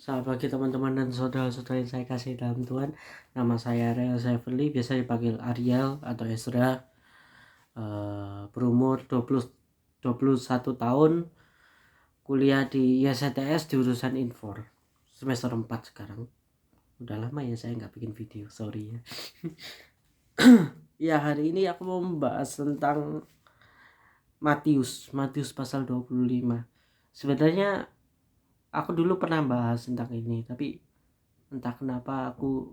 Selamat pagi teman-teman dan saudara-saudara yang saya kasih dalam Tuhan. Nama saya Ariel Severly, biasa dipanggil Ariel atau Ezra. Berumur 21 tahun, kuliah di ISTS jurusan Infor. Semester 4 sekarang. Udah lama ya saya nggak bikin video, sorry ya. Ya, hari ini aku mau membahas tentang Matius pasal 25. Sebenarnya aku dulu pernah bahas tentang ini, tapi entah kenapa aku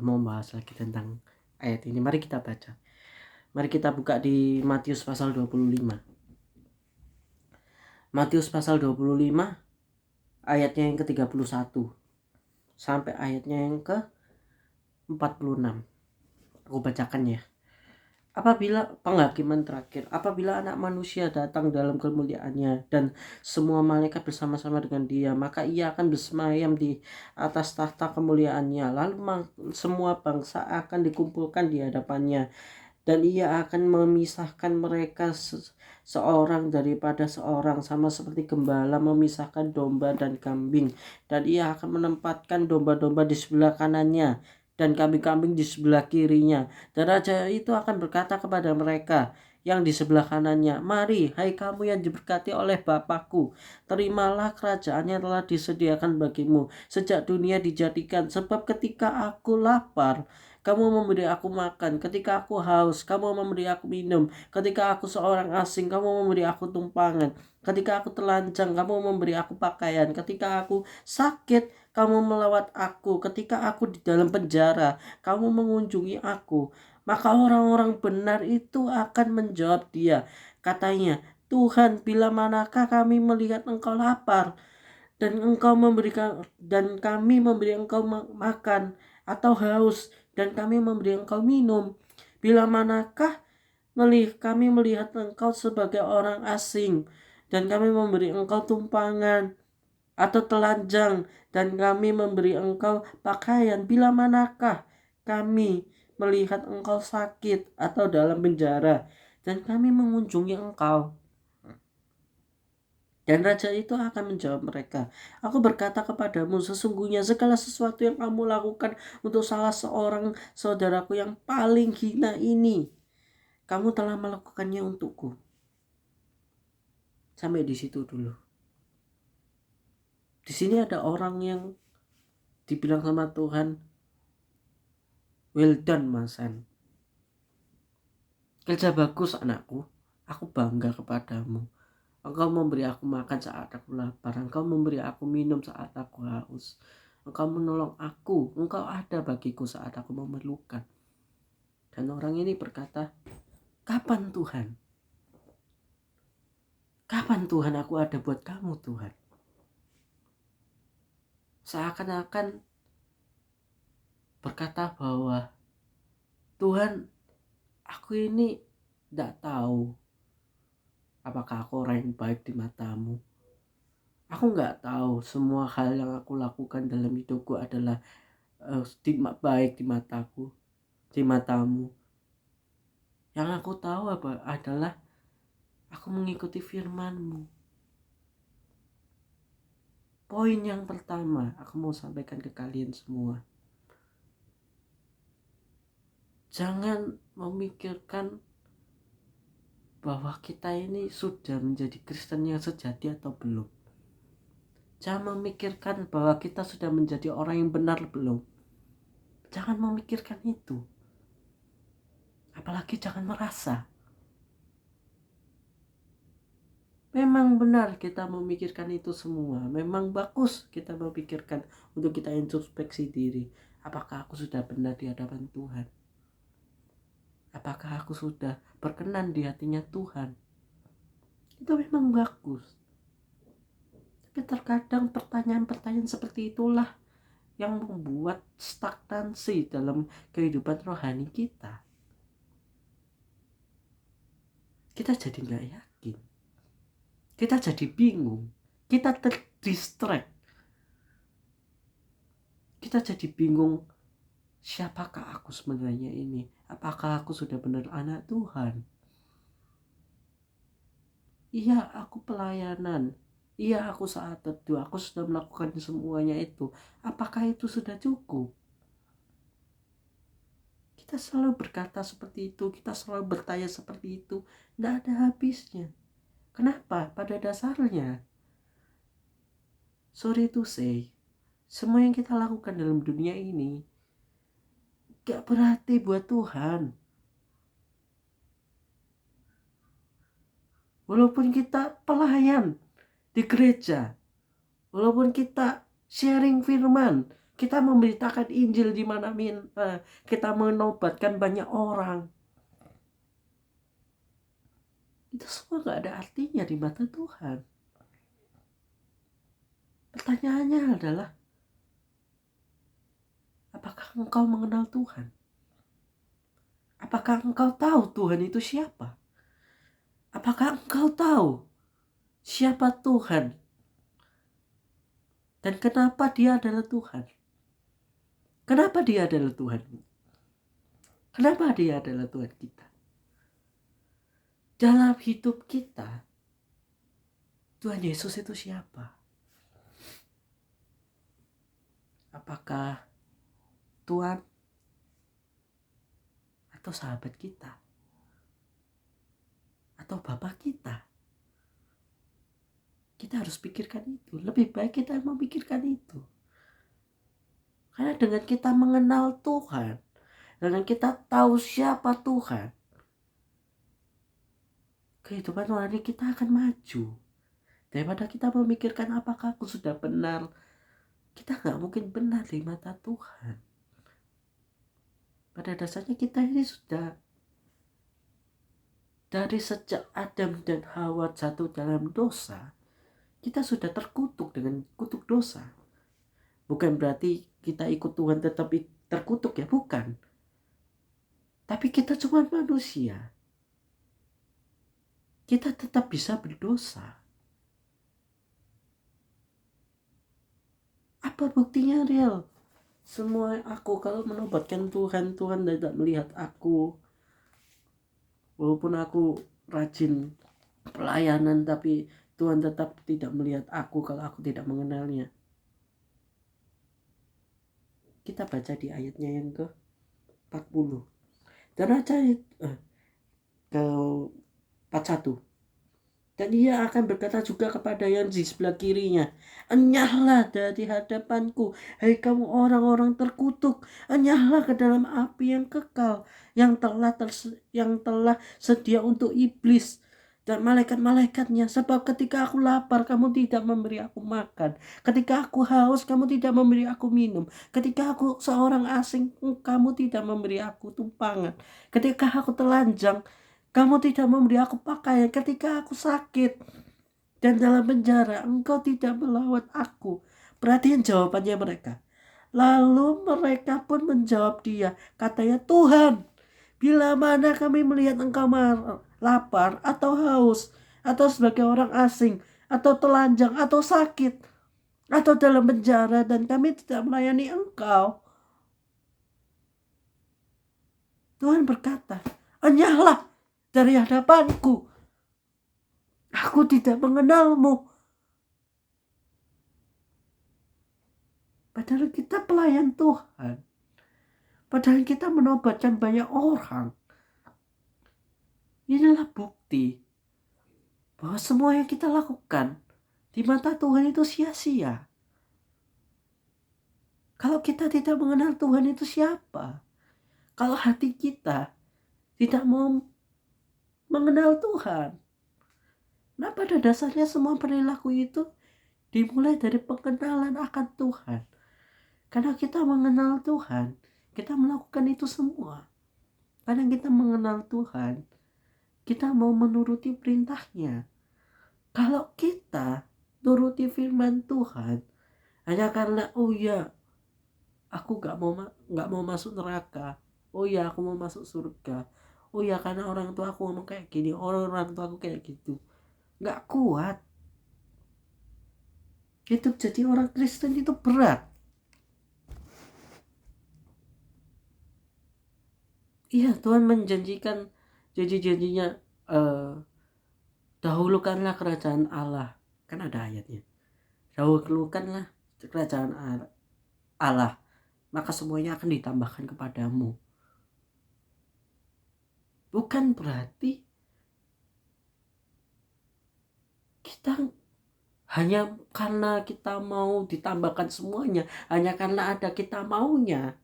mau bahas lagi tentang ayat ini. Mari kita baca. Mari kita buka di Matius pasal 25. Matius pasal 25 ayatnya yang ke-31 sampai ayatnya yang ke-46. Aku bacakan ya. Apabila penghakiman terakhir, apabila anak manusia datang dalam kemuliaannya dan semua malaikat bersama-sama dengan dia, maka ia akan bersemayam di atas tahta kemuliaannya. Lalu semua bangsa akan dikumpulkan di hadapannya, dan ia akan memisahkan mereka seorang daripada seorang, sama seperti gembala memisahkan domba dan kambing. Dan ia akan menempatkan domba-domba di sebelah kanannya dan kambing-kambing di sebelah kirinya. Dan raja itu akan berkata kepada mereka yang di sebelah kanannya, "Mari, hai kamu yang diberkati oleh Bapakku, terimalah kerajaan yang telah disediakan bagimu sejak dunia dijadikan. Sebab ketika aku lapar, kamu memberi aku makan. Ketika aku haus, kamu memberi aku minum. Ketika aku seorang asing, kamu memberi aku tumpangan. Ketika aku telanjang, kamu memberi aku pakaian. Ketika aku sakit, kamu melawat aku. Ketika aku di dalam penjara, kamu mengunjungi aku." Maka orang-orang benar itu akan menjawab dia. Katanya, "Tuhan, bila manakah kami melihat engkau lapar dan engkau memberikan, dan kami memberi engkau makan, atau haus dan kami memberi engkau minum? Bila manakah kami melihat engkau sebagai orang asing dan kami memberi engkau tumpangan, atau telanjang dan kami memberi engkau pakaian? Bila manakah kami melihat engkau sakit atau dalam penjara dan kami mengunjungi engkau?" Dan raja itu akan menjawab mereka, "Aku berkata kepadamu, sesungguhnya segala sesuatu yang kamu lakukan untuk salah seorang saudaraku yang paling hina ini, kamu telah melakukannya untukku." Sampai di situ dulu. Di sini ada orang yang dibilang sama Tuhan, "Well done, Masan. Kerja bagus anakku. Aku bangga kepadamu. Engkau memberi aku makan saat aku lapar. Engkau memberi aku minum saat aku haus. Engkau menolong aku. Engkau ada bagiku saat aku memerlukan." Dan orang ini berkata, "Kapan Tuhan? Kapan Tuhan aku ada buat kamu, Tuhan?" Seakan-akan berkata bahwa, "Tuhan, aku ini tidak tahu apakah aku orang yang baik di matamu. Aku nggak tahu semua hal yang aku lakukan dalam hidupku adalah baik di mataku, di matamu. Yang aku tahu adalah aku mengikuti firman-Mu." Poin yang pertama aku mau sampaikan ke kalian semua. Jangan memikirkan bahwa kita ini sudah menjadi Kristen yang sejati atau belum. Jangan memikirkan bahwa kita sudah menjadi orang yang benar belum. Jangan memikirkan itu. Apalagi jangan merasa. Memang benar kita memikirkan itu semua. Memang bagus kita memikirkan untuk kita introspeksi diri. Apakah aku sudah benar di hadapan Tuhan? Apakah aku sudah berkenan di hatinya Tuhan? Itu memang bagus. Tapi terkadang pertanyaan-pertanyaan seperti itulah yang membuat stagnansi dalam kehidupan rohani kita. Kita jadi gak yakin. Kita jadi bingung. Kita terdistract. Kita jadi bingung, siapakah aku sebenarnya ini? Apakah aku sudah benar anak Tuhan? Iya, aku pelayanan. Iya, aku saat teduh, aku sudah melakukan semuanya itu. Apakah itu sudah cukup? Kita selalu berkata seperti itu, kita selalu bertanya seperti itu. Tidak ada habisnya. Kenapa? Pada dasarnya, sorry to say, semua yang kita lakukan dalam dunia ini gak berarti buat Tuhan. Walaupun kita pelayan di gereja, walaupun kita sharing firman, kita memberitakan Injil di mana kita menobatkan banyak orang, itu semua gak ada artinya di mata Tuhan. Pertanyaannya adalah, apakah engkau mengenal Tuhan? Apakah engkau tahu Tuhan itu siapa? Apakah engkau tahu siapa Tuhan? Dan kenapa dia adalah Tuhan? Kenapa dia adalah Tuhan? Kenapa dia adalah Tuhan kita? Dalam hidup kita, Tuhan Yesus itu siapa? Apakah Tuhan atau sahabat kita? Atau Bapa kita? Kita harus pikirkan itu. Lebih baik kita memikirkan itu. Karena dengan kita mengenal Tuhan, dengan kita tahu siapa Tuhan, kehidupan rohani kita akan maju. Daripada kita memikirkan apakah aku sudah benar, kita gak mungkin benar di mata Tuhan. Pada dasarnya kita ini sudah, dari sejak Adam dan Hawa jatuh dalam dosa, kita sudah terkutuk dengan kutuk dosa. Bukan berarti kita ikut Tuhan tetap terkutuk ya, bukan. Tapi kita cuma manusia. Kita tetap bisa berdosa. Apa buktinya real? Semua aku kalau menobatkan Tuhan, Tuhan tidak melihat aku. Walaupun aku rajin pelayanan, tapi Tuhan tetap tidak melihat aku kalau aku tidak mengenalnya. Kita baca di ayatnya yang ke-40. Dan ayat ke-41. Dan ia akan berkata juga kepada yang di sebelah kirinya, enyahlah dari hadapanku, hai kamu orang-orang terkutuk, enyahlah ke dalam api yang kekal, yang telah sedia untuk iblis dan malaikat-malaikatnya. Sebab ketika aku lapar, kamu tidak memberi aku makan. Ketika aku haus, kamu tidak memberi aku minum. Ketika aku seorang asing, kamu tidak memberi aku tumpangan. Ketika aku telanjang, kamu tidak memberi aku pakaian. Ketika aku sakit dan dalam penjara, engkau tidak melawat aku. Perhatian jawabannya mereka. Lalu mereka pun menjawab dia. Katanya, Tuhan, bila mana kami melihat engkau lapar atau haus, atau sebagai orang asing, atau telanjang, atau sakit, atau dalam penjara, dan kami tidak melayani engkau. Tuhan berkata, enyahlah dari hadapanku. Aku tidak mengenalmu. Padahal kita pelayan Tuhan. Padahal kita menobatkan banyak orang. Inilah bukti bahwa semua yang kita lakukan di mata Tuhan itu sia-sia. Kalau kita tidak mengenal Tuhan itu siapa? Kalau hati kita tidak mau mengenal Tuhan. Nah, pada dasarnya semua perilaku itu dimulai dari pengenalan akan Tuhan. Karena kita mengenal Tuhan, kita melakukan itu semua. Karena kita mengenal Tuhan, kita mau menuruti perintahnya. Kalau kita nuruti firman Tuhan hanya karena aku gak mau masuk neraka, aku mau masuk surga, karena orang tua aku ngomong kayak gini, orang tua aku kayak gitu, gak kuat. Hidup jadi orang Kristen itu berat. Iya, Tuhan menjanjikan janji-janjinya, dahulukanlah kerajaan Allah. Kan ada ayatnya. Dahulukanlah kerajaan Allah, maka semuanya akan ditambahkan kepadamu. Bukan berarti kita hanya karena kita mau ditambahkan semuanya, hanya karena ada kita maunya,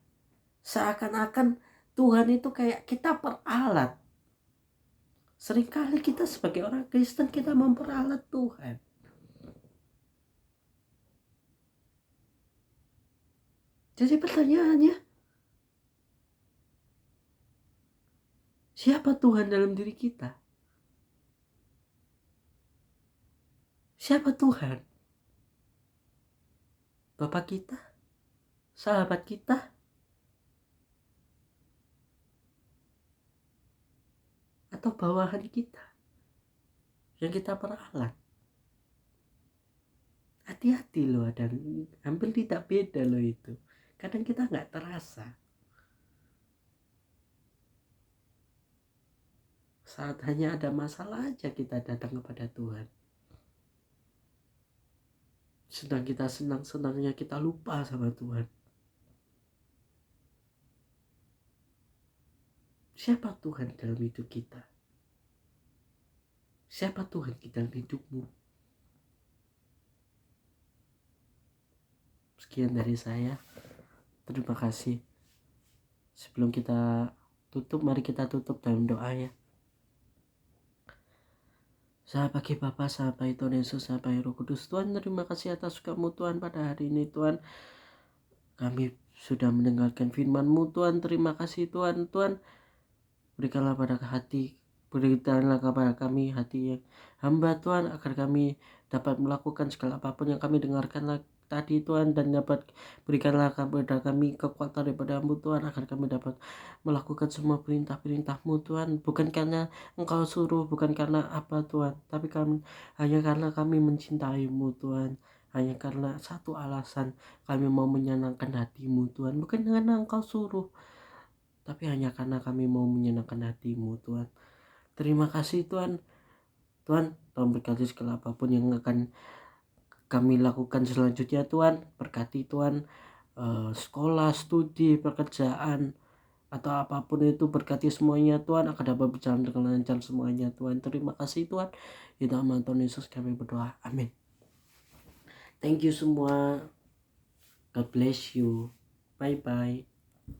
seakan-akan Tuhan itu kayak kita peralat. Seringkali kita sebagai orang Kristen kita memperalat Tuhan. Jadi pertanyaannya, siapa Tuhan dalam diri kita? Siapa Tuhan? Bapak kita? Sahabat kita? Atau bawahan kita yang kita peralat? Hati-hati loh, dan hampir tidak beda loh itu. Kadang kita nggak terasa. Saat hanya ada masalah aja kita datang kepada Tuhan. Sedang kita senang-senangnya kita lupa sama Tuhan. Siapa Tuhan dalam hidup kita? Siapa Tuhan dalam hidupmu? Sekian dari saya. Terima kasih. Sebelum kita tutup, mari kita tutup dalam doa ya. Selamat pagi Bapa, selamat pagi Tuhan Yesus, selamat pagi Roh Kudus. Tuhan, terima kasih atas suka-Mu Tuhan pada hari ini Tuhan. Kami sudah mendengarkan firman-Mu Tuhan. Terima kasih Tuhan. Tuhan, berikanlah kepada kami hati yang hamba Tuhan, agar kami dapat melakukan segala apapun yang kami dengarkan tadi Tuhan, dan dapat berikanlah kepada kami kekuatan daripada-Mu Tuhan, agar kami dapat melakukan semua perintah-perintah-Mu Tuhan, bukan karena Engkau suruh, bukan karena apa Tuhan, tapi hanya karena kami mencintai-Mu Tuhan. Hanya karena satu alasan, kami mau menyenangkan hati-Mu Tuhan, bukan karena Engkau suruh, tapi hanya karena kami mau menyenangkan hati-Mu Tuhan. Terima kasih Tuhan. Tuhan, tolong berkati segala apapun yang akan kami lakukan selanjutnya Tuhan. Berkati Tuhan, sekolah, studi, pekerjaan, atau apapun itu, berkati semuanya Tuhan, akan dapat berjalan dengan lancar semuanya Tuhan. Terima kasih Tuhan. Di nama Tuhan Yesus kami berdoa. Amin. Thank you semua. God bless you. Bye bye.